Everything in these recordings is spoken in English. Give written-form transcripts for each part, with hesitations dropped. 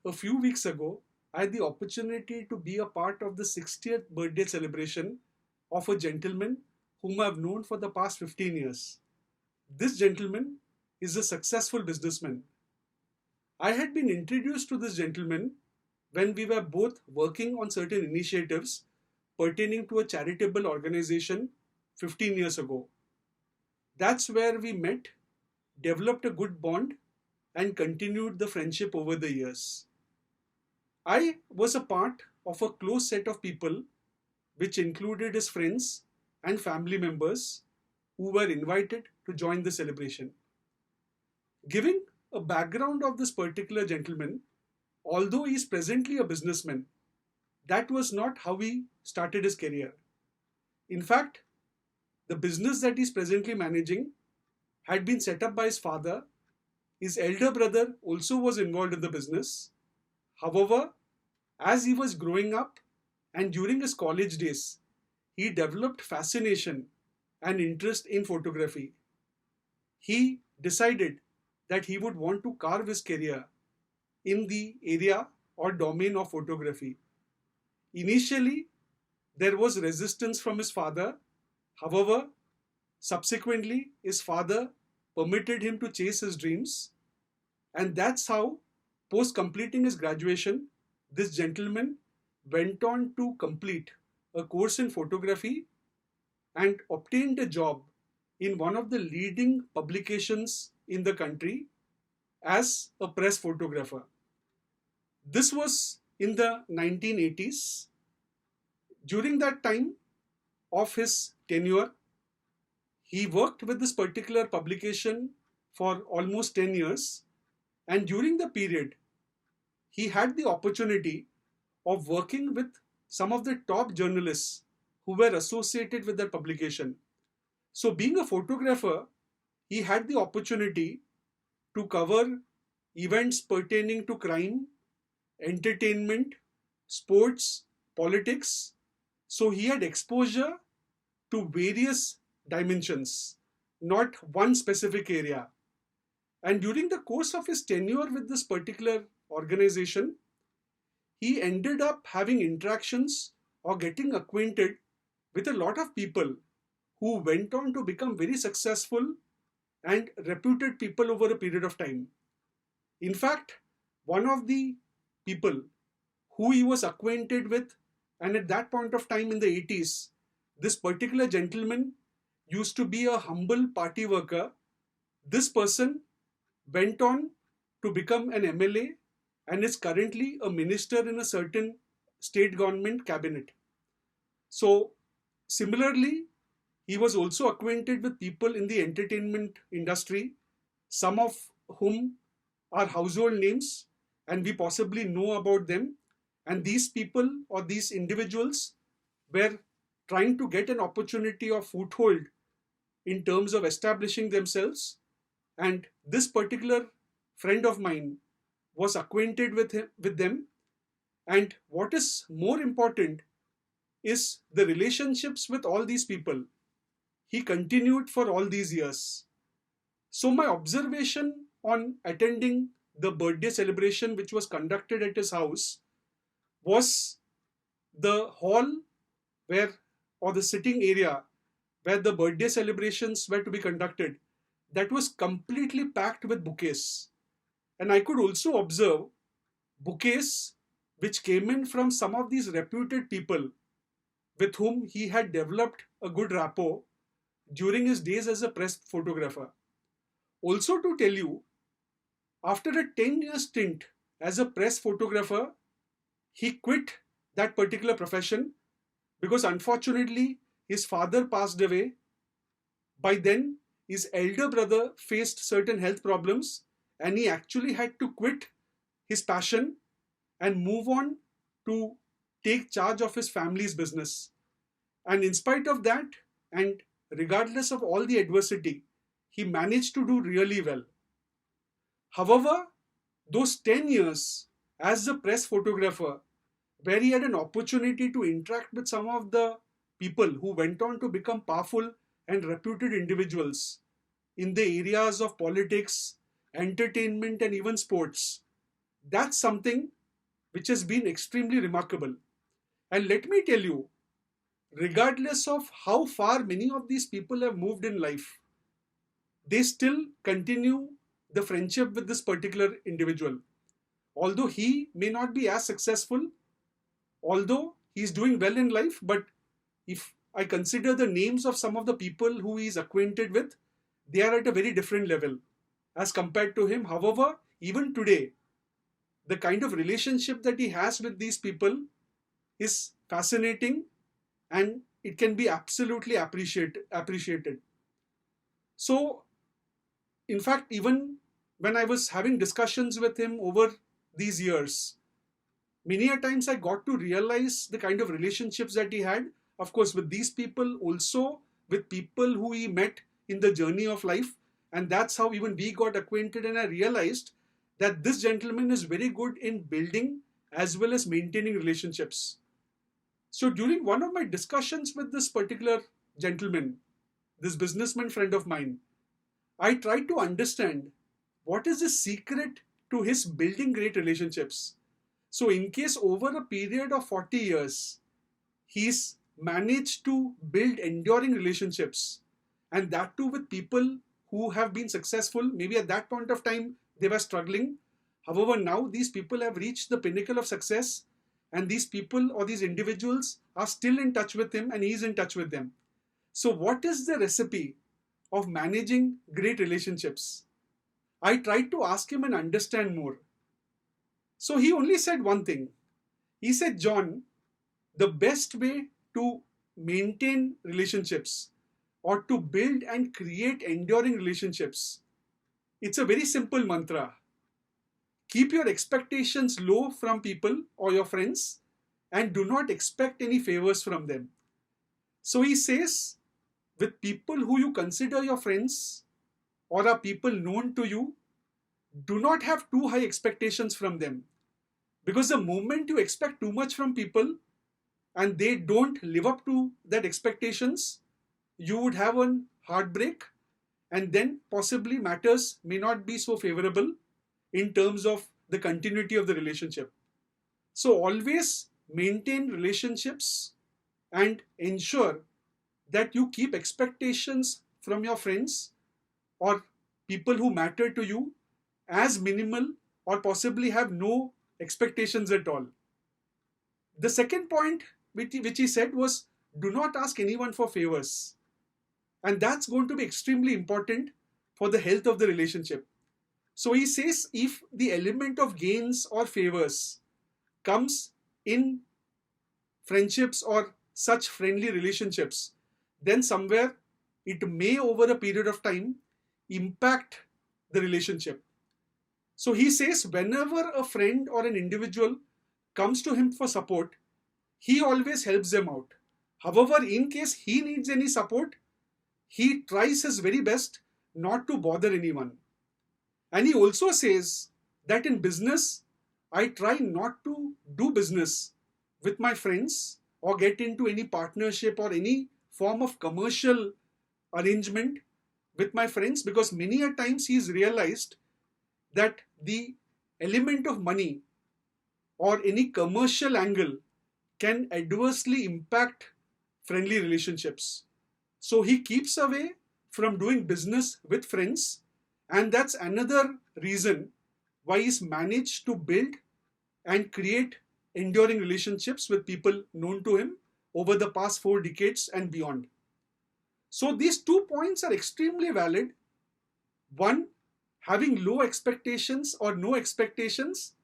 A few weeks ago, I had the opportunity to be a part of the 60th birthday celebration of a gentleman whom I have known for the past 15 years. This gentleman is a successful businessman. I had been introduced to this gentleman when we were both working on certain initiatives pertaining to a charitable organization 15 years ago. That's where we met, developed a good bond, and continued the friendship over the years. I was a part of a close set of people, which included his friends and family members who were invited to join the celebration. Giving a background of this particular gentleman, although he is presently a businessman, that was not how he started his career. In fact, the business that he is presently managing had been set up by his father. His elder brother also was involved in the business. However, as he was growing up and during his college days, he developed fascination and interest in photography. He decided that he would want to carve his career in the area or domain of photography. Initially, there was resistance from his father. However, subsequently, his father permitted him to chase his dreams, and that's how, post completing his graduation, this gentleman went on to complete a course in photography and obtained a job in one of the leading publications in the country as a press photographer. This was in the 1980s. During that time of his tenure, he worked with this particular publication for almost 10 years, and during the period, he had the opportunity of working with some of the top journalists who were associated with that publication. So, being a photographer, he had the opportunity to cover events pertaining to crime, entertainment, sports, politics. So, he had exposure to various dimensions, not one specific area. And during the course of his tenure with this particular organization, he ended up having interactions or getting acquainted with a lot of people who went on to become very successful and reputed people over a period of time. In fact, one of the people who he was acquainted with, and at that point of time in the 80s, this particular gentleman used to be a humble party worker. This person went on to become an MLA and is currently a minister in a certain state government cabinet. So, similarly, he was also acquainted with people in the entertainment industry, some of whom are household names, and we possibly know about them. And these people or these individuals were trying to get an opportunity of foothold in terms of establishing themselves. And this particular friend of mine was acquainted with them. And what is more important is the relationships with all these people. He continued for all these years. So, my observation on attending the birthday celebration, which was conducted at his house, was the hall where, or the sitting area where the birthday celebrations were to be conducted, that was completely packed with bouquets. And I could also observe bouquets which came in from some of these reputed people with whom he had developed a good rapport during his days as a press photographer. Also, to tell you, after a 10-year stint as a press photographer, he quit that particular profession because unfortunately his father passed away. By then, his elder brother faced certain health problems and he actually had to quit his passion and move on to take charge of his family's business. And in spite of that, and regardless of all the adversity, he managed to do really well. However, those 10 years as a press photographer, where he had an opportunity to interact with some of the people who went on to become powerful and reputed individuals in the areas of politics, entertainment, and even sports, That's something which has been extremely remarkable. And let me tell you, regardless of how far many of these people have moved in life, they still continue the friendship with this particular individual. Although he may not be as successful, although he's doing well in life, but if I consider the names of some of the people who he's acquainted with, they are at a very different level as compared to him. However, even today, the kind of relationship that he has with these people is fascinating, and it can be absolutely appreciated. So, in fact, even when I was having discussions with him over these years, many a times I got to realize the kind of relationships that he had, of course, with these people, also with people who he met in the journey of life. And that's how even we got acquainted. And I realized that this gentleman is very good in building as well as maintaining relationships. So during one of my discussions with this particular gentleman, this businessman friend of mine, I tried to understand what is the secret to his building great relationships. So, in case over a period of 40 years, he's managed to build enduring relationships, and that too with people who have been successful. Maybe at that point of time they were struggling. However, now these people have reached the pinnacle of success, and these people or these individuals are still in touch with him, and he's in touch with them. So, what is the recipe of managing great relationships? I tried to ask him and understand more. So he only said one thing. He said, John, the best way to maintain relationships or to build and create enduring relationships, it's a very simple mantra. Keep your expectations low from people or your friends and do not expect any favors from them. So he says, with people who you consider your friends or are people known to you, do not have too high expectations from them. Because the moment you expect too much from people and they don't live up to that expectations, you would have a heartbreak, and then possibly matters may not be so favorable in terms of the continuity of the relationship. So always maintain relationships and ensure that you keep expectations from your friends or people who matter to you as minimal or possibly have no expectations at all. The second point which he said was, do not ask anyone for favors. And that's going to be extremely important for the health of the relationship. So he says, if the element of gains or favors comes in friendships or such friendly relationships, then somewhere it may over a period of time impact the relationship. So he says, whenever a friend or an individual comes to him for support, he always helps them out. However, in case he needs any support, he tries his very best not to bother anyone. And he also says that in business, I try not to do business with my friends or get into any partnership or any form of commercial arrangement with my friends, because many a times he's realized that the element of money or any commercial angle can adversely impact friendly relationships. So he keeps away from doing business with friends, and that's another reason why he's managed to build and create enduring relationships with people known to him over the past 4 decades and beyond. So these 2 points are extremely valid. One, having low expectations or no expectations,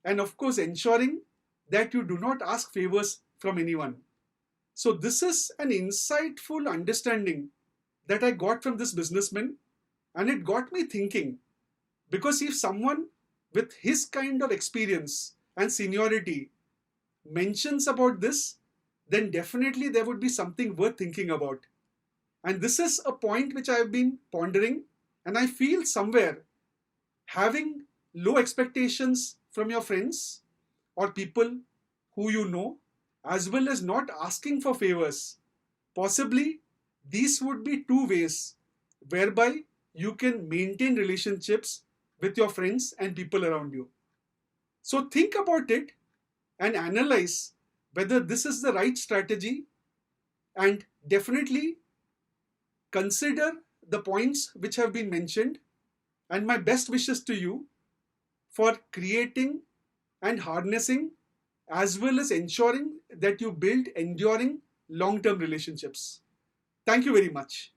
and of course ensuring that you do not ask favors from anyone. So this is an insightful understanding that I got from this businessman, and it got me thinking, because if someone with his kind of experience and seniority mentions about this, then definitely there would be something worth thinking about. And this is a point which I have been pondering, and I feel somewhere having low expectations from your friends or people who you know, as well as not asking for favors, possibly these would be two ways whereby you can maintain relationships with your friends and people around you. So think about it and analyze whether this is the right strategy, and definitely consider the points which have been mentioned. And my best wishes to you for creating and harnessing, as well as ensuring that you build enduring long-term relationships. Thank you very much.